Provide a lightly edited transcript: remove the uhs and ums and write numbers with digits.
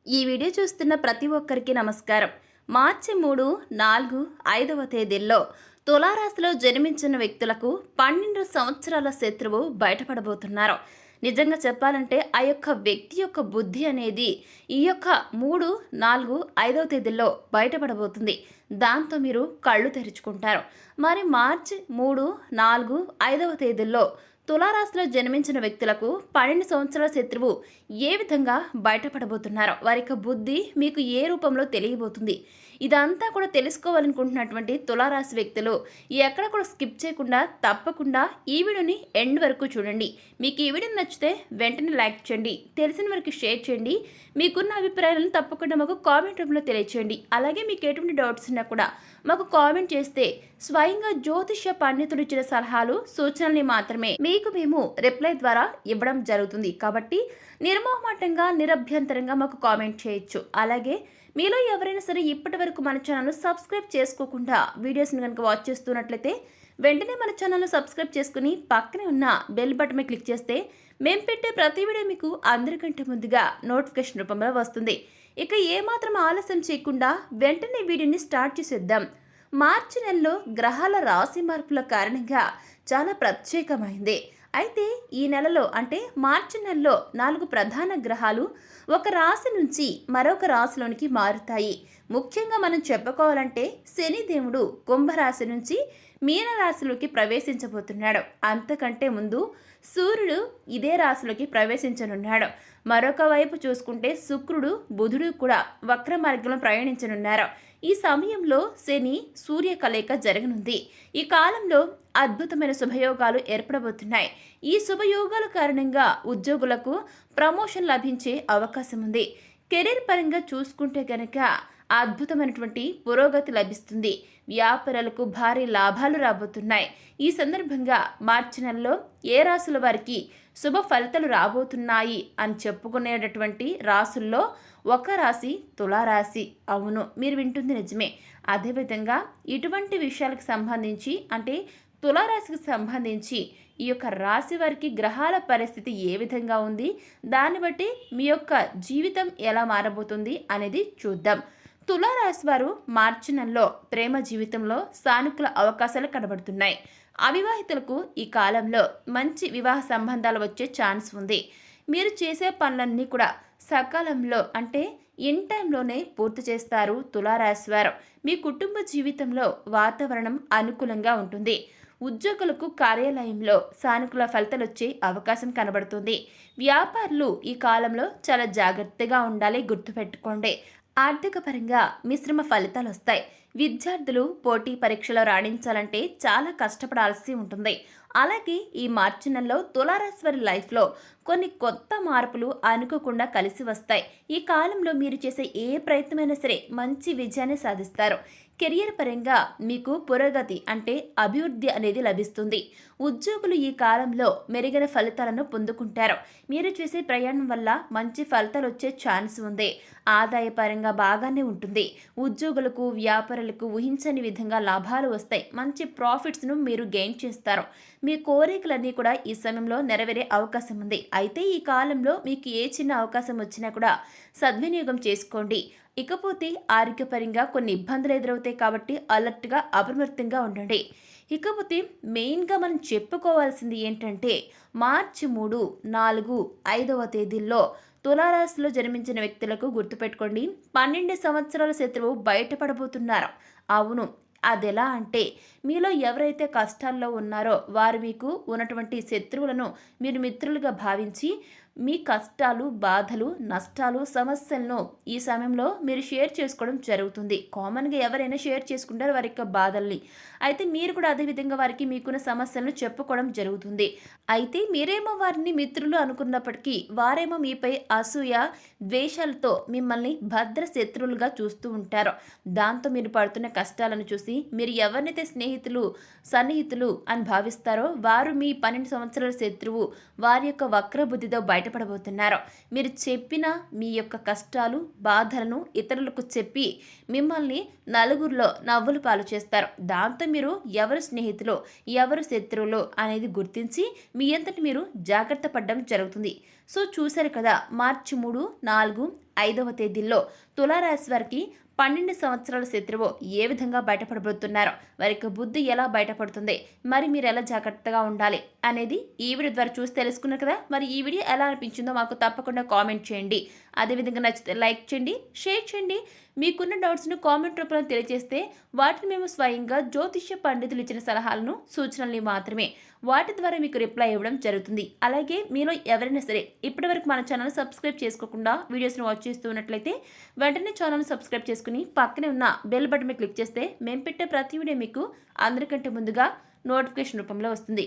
ఈ వీడియో చూస్తున్న ప్రతి ఒక్కరికి నమస్కారం. మార్చి 3, 4, 5వ తేదీల్లో తులారాశిలో జన్మించిన వ్యక్తులకు 12 సంవత్సరాల శత్రువు బయటపడబోతున్నారు. నిజంగా చెప్పాలంటే ఆ యొక్క వ్యక్తి యొక్క బుద్ధి అనేది ఈ యొక్క 3, 4, 5వ తేదీల్లో బయటపడబోతుంది. దాంతో మీరు కళ్ళు తెరుచుకుంటారు. మరి మార్చి 3, 4, 5వ తేదీల్లో తులారాశిలో జన్మించిన వ్యక్తులకు 12 సంవత్సరాల శత్రువు ఏ విధంగా బయటపడబోతున్నారో వారి యొక్క బుద్ధి మీకు ఏ రూపంలో తెలియబోతుంది. ఇదంతా కూడా తెలుసుకోవాలనుకుంటున్నటువంటి తులారాశి వ్యక్తులు ఎక్కడ కూడా స్కిప్ చేయకుండా తప్పకుండా ఈ వీడియోని ఎండ్ వరకు చూడండి. మీకు ఈ వీడియో నచ్చితే వెంటనే లైక్ చేయండి, తెలిసిన వరకు షేర్ చేయండి. మీకున్న అభిప్రాయాలను తప్పకుండా మాకు కామెంట్ రూపంలో తెలియచేయండి. అలాగే మీకు ఎటువంటి డౌట్స్ ఉన్నా కూడా మాకు కామెంట్ చేస్తే స్వయంగా జ్యోతిష్య పండితులు ఇచ్చిన సలహాలు సూచనల్ని మాత్రమే మీకు మేము రిప్లై ద్వారా ఇవ్వడం జరుగుతుంది. కాబట్టి నిర్మోహమాటంగా నిరభ్యంతరంగా మాకు కామెంట్ చేయొచ్చు. అలాగే మీలో ఎవరైనా సరే ఇప్పటి వరకు మన ఛానల్ సబ్స్క్రైబ్ చేసుకోకుండా వీడియోస్ని కనుక వాచ్ చేస్తున్నట్లయితే వెంటనే మన ఛానల్ను సబ్స్క్రైబ్ చేసుకుని పక్కనే ఉన్న బెల్ బటన్ మీద క్లిక్ చేస్తే మేము పెట్టే ప్రతి వీడియో మీకు అందరికంటే ముందుగా నోటిఫికేషన్ రూపంలో వస్తుంది. ఇక ఏమాత్రం ఆలస్యం చేయకుండా వెంటనే వీడియోని స్టార్ట్ చేసేద్దాం. మార్చి నెలలో గ్రహాల రాశి మార్పుల కారణంగా చాలా ప్రత్యేకమైంది. అయితే ఈ నెలలో అంటే మార్చి నెలలో 4 ప్రధాన గ్రహాలు ఒక రాశి నుంచి మరొక రాశిలోనికి మారుతాయి. ముఖ్యంగా మనం చెప్పుకోవాలంటే శనిదేవుడు కుంభరాశి నుంచి మీనరాశిలోకి ప్రవేశించబోతున్నాడు. అంతకంటే ముందు సూర్యుడు ఇదే రాశిలోకి ప్రవేశించనున్నాడు. మరొక వైపు చూసుకుంటే శుక్రుడు బుధుడు కూడా వక్ర మార్గంలో ప్రయాణించనున్నారు. ఈ సమయంలో శని సూర్య కలయిక జరగనుంది. ఈ కాలంలో అద్భుతమైన శుభయోగాలు ఏర్పడబోతున్నాయి. ఈ శుభయోగాల కారణంగా ఉద్యోగులకు ప్రమోషన్ లభించే అవకాశం ఉంది. కెరీర్ పరంగా చూసుకుంటే కనుక అద్భుతమైనటువంటి పురోగతి లభిస్తుంది. వ్యాపారాలకు భారీ లాభాలు రాబోతున్నాయి. ఈ సందర్భంగా మార్చి నెలలో ఏ రాశుల వారికి శుభ ఫలితాలు రాబోతున్నాయి అని చెప్పుకునేటటువంటి రాశుల్లో ఒక రాశి తులారాశి. అవును, మీరు వింటుంది నిజమే. అదేవిధంగా ఇటువంటి విషయాలకు సంబంధించి అంటే తులారాశికి సంబంధించి ఈ యొక్క రాశి వారికి గ్రహాల పరిస్థితి ఏ విధంగా ఉంది, దాన్ని బట్టి మీ యొక్క జీవితం ఎలా మారబోతుంది అనేది చూద్దాం. తులారాశి వారు మార్చి నెలలో ప్రేమ జీవితంలో సానుకూల అవకాశాలు కనబడుతున్నాయి. అవివాహితులకు ఈ కాలంలో మంచి వివాహ సంబంధాలు వచ్చే ఛాన్స్ ఉంది. మీరు చేసే పనులన్నీ కూడా సకాలంలో అంటే ఇన్ టైంలోనే పూర్తి చేస్తారు తులారాశి వారు. మీ కుటుంబ జీవితంలో వాతావరణం అనుకూలంగా ఉంటుంది. ఉద్యోగులకు కార్యాలయంలో సానుకూల ఫలితాలు వచ్చే అవకాశం కనబడుతుంది. వ్యాపారులు ఈ కాలంలో చాలా జాగ్రత్తగా ఉండాలి, గుర్తుపెట్టుకోండి. ఆర్థిక పరంగా మిశ్రమ ఫలితాలు వస్తాయి. విద్యార్థులు పోటీ పరీక్షలో రాణించాలంటే చాలా కష్టపడాల్సి ఉంటుంది. అలాగే ఈ మార్చి నెలలో తులారాశి వారి లైఫ్లో కొన్ని కొత్త మార్పులు అనుకోకుండా కలిసి వస్తాయి. ఈ కాలంలో మీరు చేసే ఏ ప్రయత్నమైనా సరే మంచి విజయాన్ని సాధిస్తారు. కెరియర్ పరంగా మీకు పురోగతి అంటే అభివృద్ధి అనేది లభిస్తుంది. ఉద్యోగులు ఈ కాలంలో మెరుగైన ఫలితాలను పొందుకుంటారు. మీరు చేసే ప్రయాణం వల్ల మంచి ఫలితాలు వచ్చే ఛాన్స్ ఉంది. ఆదాయపరంగా బాగానే ఉంటుంది. ఉద్యోగులకు వ్యాపారులకు ఊహించని విధంగా లాభాలు వస్తాయి. మంచి ప్రాఫిట్స్ను మీరు గెయిన్ చేస్తారు. మీ కోరికలన్నీ కూడా ఈ సమయంలో నెరవేరే అవకాశం ఉంది. అయితే ఈ కాలంలో మీకు ఏ చిన్న అవకాశం వచ్చినా కూడా సద్వినియోగం చేసుకోండి. ఇకపోతే ఆరోగ్యపరంగా కొన్ని ఇబ్బందులు ఎదురవుతాయి కాబట్టి అలర్ట్గా అప్రమత్తంగా ఉండండి. ఇకపోతే మెయిన్గా మనం చెప్పుకోవాల్సింది ఏంటంటే మార్చి 3, 4, 5వ తేదీల్లో తులారాశిలో జన్మించిన వ్యక్తులకు గుర్తుపెట్టుకోండి, 12 సంవత్సరాల శత్రువు బయటపడబోతున్నారు. అవును, అదెలా అంటే మీలో ఎవరైతే కష్టాల్లో ఉన్నారో వారు మీకు ఉన్నటువంటి శత్రువులను మీరు మిత్రులుగా భావించి మీ కష్టాలు, బాధలు, నష్టాలు, సమస్యలను ఈ సమయంలో మీరు షేర్ చేసుకోవడం జరుగుతుంది. కామన్గా ఎవరైనా షేర్ చేసుకుంటారు వారి యొక్క బాధల్ని. అయితే మీరు కూడా అదేవిధంగా వారికి మీకున్న సమస్యలను చెప్పుకోవడం జరుగుతుంది. అయితే మీరేమో వారిని మిత్రులు అనుకున్నప్పటికీ వారేమో మీపై అసూయ, ద్వేషాలతో మిమ్మల్ని భద్ర శత్రువులుగా చూస్తూ ఉంటారు. దాంతో మీరు పడుతున్న కష్టాలను చూసి మీరు ఎవరినైతే స్నేహితులు, సన్నిహితులు అని భావిస్తారో వారు మీ 12 సంవత్సరాల శత్రువు. వారి యొక్క వక్ర బుద్ధితో బయట బయటపడబోతున్నారు. మీరు చెప్పిన మీ యొక్క కష్టాలు బాధలను ఇతరులకు చెప్పి మిమ్మల్ని నలుగురిలో నవ్వులు పాలు చేస్తారు. దాంతో మీరు ఎవరు స్నేహితులు ఎవరు శత్రువులు అనేది గుర్తించి మీ అంతటి మీరు జాగ్రత్త పడడం జరుగుతుంది. సో చూశారు కదా, మార్చి 3, 4, 5వ తేదీల్లో తులారాశి వారికి 12 సంవత్సరాల శత్రువు ఏ విధంగా బయటపడబోతున్నారు, వారికి బుద్ధి ఎలా బయటపడుతుంది, మరి మీరు ఎలా జాగ్రత్తగా ఉండాలి అనేది ఈ వీడియో ద్వారా చూసి తెలుసుకున్నారు కదా. మరి ఈ వీడియో ఎలా అనిపించిందో మాకు తప్పకుండా కామెంట్ చేయండి. అదేవిధంగా నచ్చితే లైక్ చేయండి, షేర్ చేయండి. మీకున్న డౌట్స్ను కామెంట్ రూపంలో తెలియజేస్తే వాటిని మేము స్వయంగా జ్యోతిష్య పండితులు ఇచ్చిన సలహాలను సూచనల్ని మాత్రమే వాటి ద్వారా మీకు రిప్లై ఇవ్వడం జరుగుతుంది. అలాగే మీలో ఎవరైనా సరే ఇప్పటివరకు మన ఛానల్ సబ్స్క్రైబ్ చేసుకోకుండా వీడియోస్ని వాచ్ చేస్తూ ఉన్నట్లయితే వెంటనే ఛానల్ని సబ్స్క్రైబ్ చేసుకుని పక్కనే ఉన్న బెల్ బటన్ మీద క్లిక్ చేస్తే మేము పెట్టే ప్రతి వీడియో మీకు అందరికంటే ముందుగా నోటిఫికేషన్ రూపంలో వస్తుంది.